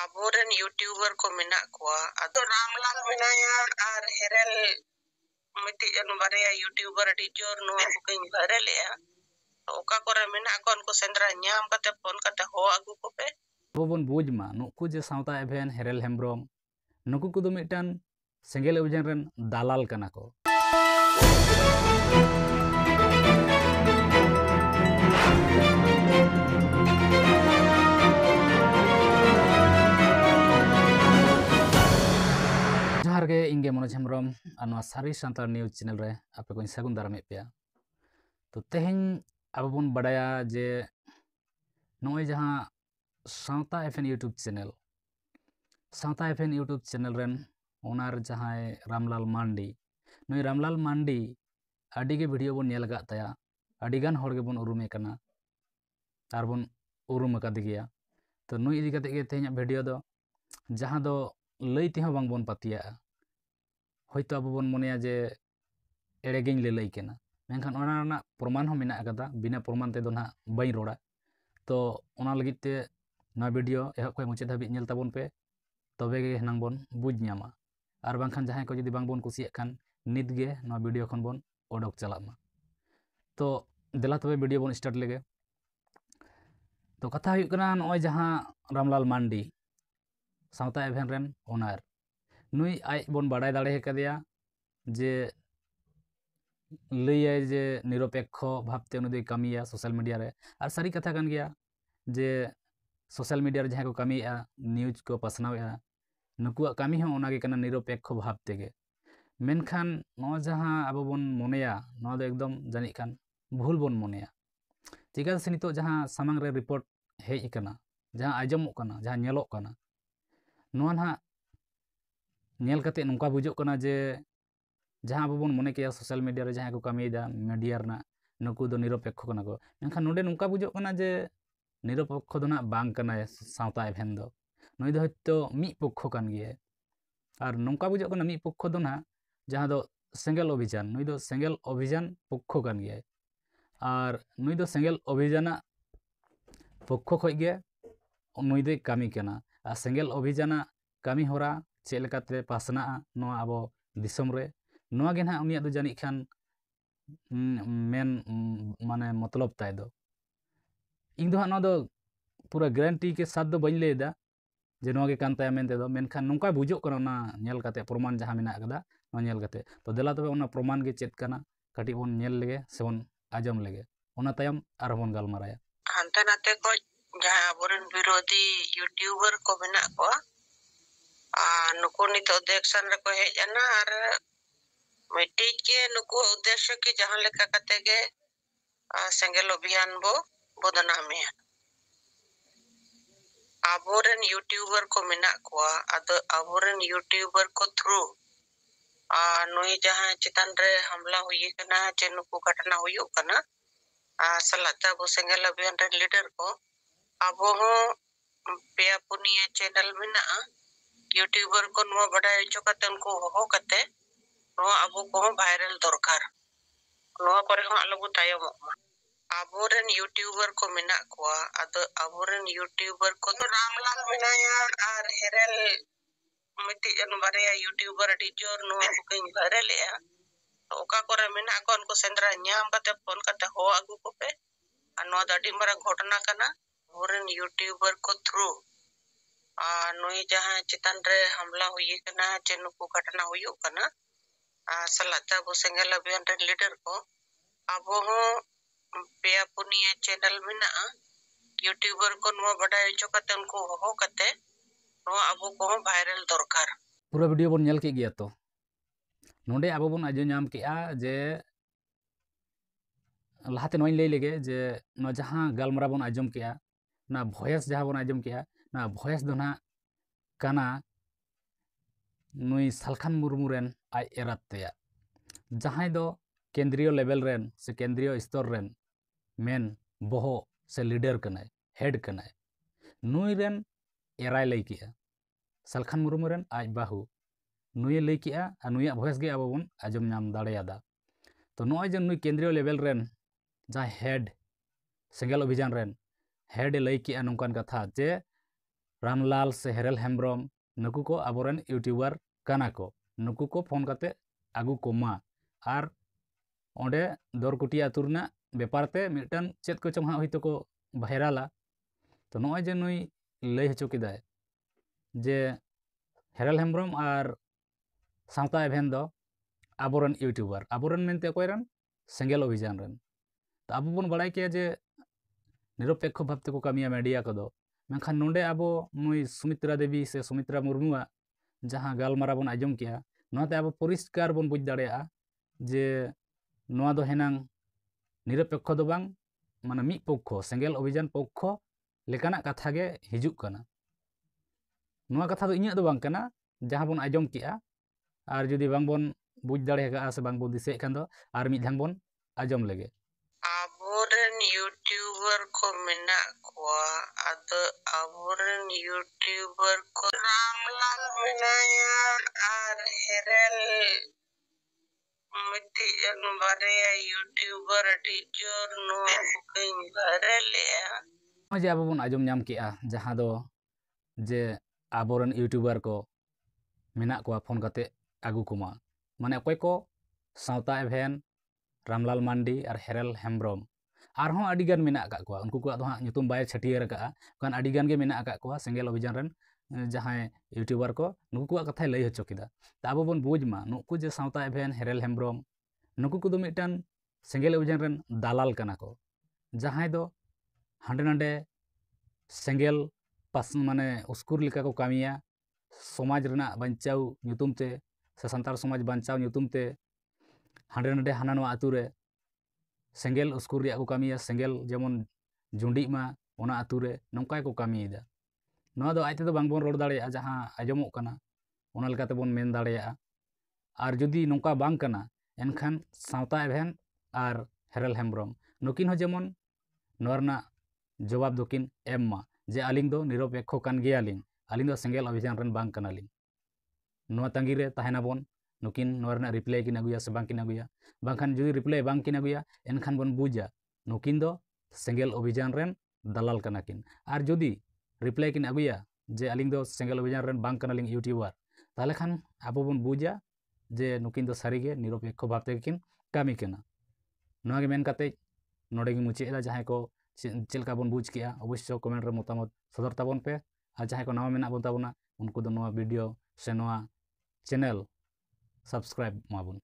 aboren YouTuber ko menak kuwa ado Ramlal menaya ar Herel miti anu baraya YouTuber di jor no buking viral ya oka kore menak kon ko sendra nyam kate pon kate ho agu ko pe bobon bujma nuku je Sawta Event Herel Hembrom nuku kudo mitan sengel obijan ren dalal kana ko Johar ge inge Manoj Hembrom anu Sari Santal News channel re ape ko sagun daram epea to teheng abon badaya je noy jaha Sawta Event YouTube channel Sawta Event YouTube channel ren onar jahai Ramlal Mandi noi Ramlal Mandi adi ge video bon nyel gat taya adi gan hor ge bon urume kana ar bon urum akadigeya to noi idi kate ge tehnya video do jaha do lay teho bang bon patia hoyto abo bon moneya je ere geñ le lay kena menkan ona na proman ho mena akada bina proman te do na bain roda to ona lagit te na video ehok koy muchet habi nyel tabon pe tobe ge henang bon buj nyama ar bangkhan jahay ko jodi bang bon kusiyak kan nit ge na video khon bon odok chalak ma to dela tobe video bon start lege to katha huyuk kana noy jaha Ramlal Mandi Sawta Event ren onar nui ai bon badai dare hekadeya je लैया जे निरपेक्ष भावते उनी कमिया social media रे और सारी कथा कान गया जे social media रे जहाँ को कमिया न्यूज को पसनावेआ नुकुआ कमी हो ओनागे कना निरपेक्ष भावते गे मेनखान नो जहाँ अब बन मोनेया नो दो एकदम जानी खान भूल बन मोनेया चिका से नितो जहाँ सामांग रे रिपोर्ट हेज कना जहाँ आजमोग कना जहाँ नेलोग कना नो ना नेल कते नुका बुझोग कना जे जहाँ अब बन मने के सोशल मीडिया रे जहाँ को कमीदा मीडिया रना नुकु दो निरपेक्ष कना को मेनखान नोडे नुका बुझोग कना जे निरपेक्ष दो ना बांग कना Sawta Event दो नई दो हयतो मी पक्ष कान गिये और नौका बुझोग कना मी पक्ष दो ना जहाँ दो सेंगल अभियान नई दो सेंगल अभियान पक्ष कान गिये और नई दो सेंगल अभियान पक्ष खय गे नई दो कमी कना और सेंगल अभियान कमी होरा चेक लेकाते पासना नोआ आबो दिसम रे नोआ गे ना उनिया दो जानी खान मेन माने मतलब ताय दो इन दो ना दो पूरा गारंटी के साथ दो बइन लेदा जे नोआ गे कान ताय मेनते दो मेनखान नौका बुझोग कना ना नेल काते प्रमाण जहाँ मेना कदा नो नेल काते तो देला तबे ओना प्रमाण गे चेत कना काटी बोन नेल लेगे से बोन आजम लेगे ओना तायम आर बोन गालमाराया हानते नाते को जहाँ aboren विरोधी यूट्यूबर को menak ko नुकु नितो देखसन रे को हेज ना ar मिट्टी के नुकु उद्देश्य की जहाँ लेका कते गे सेंगल अभियान बो बदनामी aboren YouTuber ko menak kuwa ado aboren YouTuber ko through nui जहाँ चितान रे हमला हुई कना जे नुकु घटना हुई कना salata bo सेंगल अभियान रे लीडर को abo ho पेया पुनिया चैनल मेना YouTuber को नुआ बड़ा जो कते उनको हो कते नुआ abo को वायरल दरकार नुआ करे हो Algu तायम aboren YouTuber ko menak kuwa ado aboren YouTuber ko Ramlal menaya ar Herel miti anu baraya YouTuber di jor नुआ buking viral ya oka kore menak kon ko sendra nyam kate pon kate ho agu ko pe anu dadi mara घटना kana aboren YouTuber ko through nui जहाँ चितान रे हमला हुई कना जे नुकु घटना हुई कना salata bo सेंगल अभियान रे लीडर को abo ho पेया पुनिया चैनल मेना YouTuber को नुआ बड़ा जो कते उनको हो कते नुआ abo को वायरल दरकार पूरा वीडियो बोन नेल के गया तो नोडे आबो बोन आजो नाम के जे लाहाते नोई लई लेगे जे न जहाँ गालमरा बोन आजम के ना भॉइस जहाँ बोन आजम के ना भॉइस दो ना काना नुई सालखान मुर्मू रेन आई एराते जहाँ दो केंद्रीय लेवल रेन से केंद्रीय स्तर रेन मेन बहो से लीडर कनाय हेड कनाय नुई रेन एराय लई किया सालखान मुर्मू रेन आज बाहू नुई लई किया आ नुई भॉइस गे आबो बोन आजम नाम दाड़ेयादा तो नोय जे नुई केंद्रीय लेवल रेन जहाँ हेड सेंगल अभियान रेन हेड लई किया नोंकान कथा जे रामलाल से हेरेल हेम्ब्रम नुकु को आबोरेन यूट्यूबर काना को नुकु को फोन काते आगु कोमा और ओंडे दरकुटी आतु रना बेपार ते मिदटान चेद को चोंग हयतो को भाइराला तो नय जे नुई लई हचो केदाय जे हेरेल हेम्ब्रम और सावता एभेन दो आबोरेन यूट्यूबर आबोरेन मेनते अकोयरेन सेंगेल अभियान रेन तो आबो बन बाड़ाय के जे निरपेक्ष भावते को कामिया मीडिया को दो मेनखान नोंडे आबो नुई सुमित्रा देवी से सुमित्रा मुर्मुआ जहाँ गालमारा बन आजम किया नोते आबो परिष्कार बन बुझ दाड़ेया जे नोआ दो हेनांग निरपेक्ष दो बांग माने मिद पक्ष सेंगेल अभियान पक्ष लेकाना कथा गे हिजुग कना नोआ कथा दो इᱧᱟᱜ दो बांग कना जहाँ बन आजम किया और जुदी बांग बन बुझ दाड़ेया से बांग बन दिसे खान दो और मिद धांग बन आजम लेगे आबोरेन यूट्यूबर को मेना कुआ आदो आबोरेन यूट्यूबर को रामलाल मेनाया और हेरेल मिट्टी बारे यूट्यूबर टीचर नो कुकिंग बारे लिया जे आबो बन आजम नाम किया जहाँ दो जे आबोरेन यूट्यूबर को मेना कुआ फोन काते आगु कुमा माने अकोय को सावता एभेन रामलाल मांडी और हेरेल हेम्ब्रम आरहों अडिगान मेना का कुआ उनको को दो ᱧᱩᱛᱩᱢ बाय छटियर का कान अडिगान गे मेना का कुआ सेंगेल अभियान रेन जहाँ यूट्यूबर को नुकु को कथा लई हचो किदा त आबो बन बुझमा नुकु जे सावता एभेन हेरेल हेम्ब्रम नुकु को दो मिटान सेंगेल अभियान रेन दालाल कना को जहाँ दो हांडे नांडे सेंगेल पास माने उस्कुर लिका को कामिया समाज रेना बांचाव ᱧᱩᱛᱩᱢ ते से सानतार समाज बांचाव ᱧᱩᱛᱩᱢ ते हांडे नांडे हाना नोआ आतु रे सेंगेल उस्कुर रिया को कामिया सेंगेल जेमन जुंडी मा ओना आतु रे नोंकाय को कामियदा नोआ दो आइते दो बांग बोन रोड दाड़ेया जहाँ आजमोग कना ओना लेकाते बोन मेन दाड़ेया और जुदी नोंका बांग कना एनखान सावता एभेन और हेरेल हेम्ब्रम नुकिन हो जेमन नोआ रना जवाब दोकिन एम जे आलिंग दो निरपेक्ष कान गियालिंग आलिंग दो सेंगेल अभियान रेन बांग कनालिंग नोआ तंगी रे ताहेना बोन नुकिन नोआ रना रिप्लाई किन अगुया से बांग किन अगुया बांखान जुदी रिप्लाई बांग किन अगुया एनखान बोन बुझा नुकिन दो सेंगेल अभियान रेन दलाल कनाकिन और जुदी रिप्लाई किन अगुया जे आलिंग दो सेंगेल अभियान रेन बांग कनालिंग यूट्यूबर ताले खान आबो बोन बुझा जे नुकिन दो सारीगे निरपेक्ष भावते किन कामी कना नोआ गे मेन काते नोडे गे मुचेदा जहाँ को चेलका बन बुझ किया अवश्य कमेंट रे मतामत सदर ताबन पे और जहाँ को नवा मेना बन ताबना उनको दो नवा वीडियो से नवा चैनल सब्सक्राइब माबुन।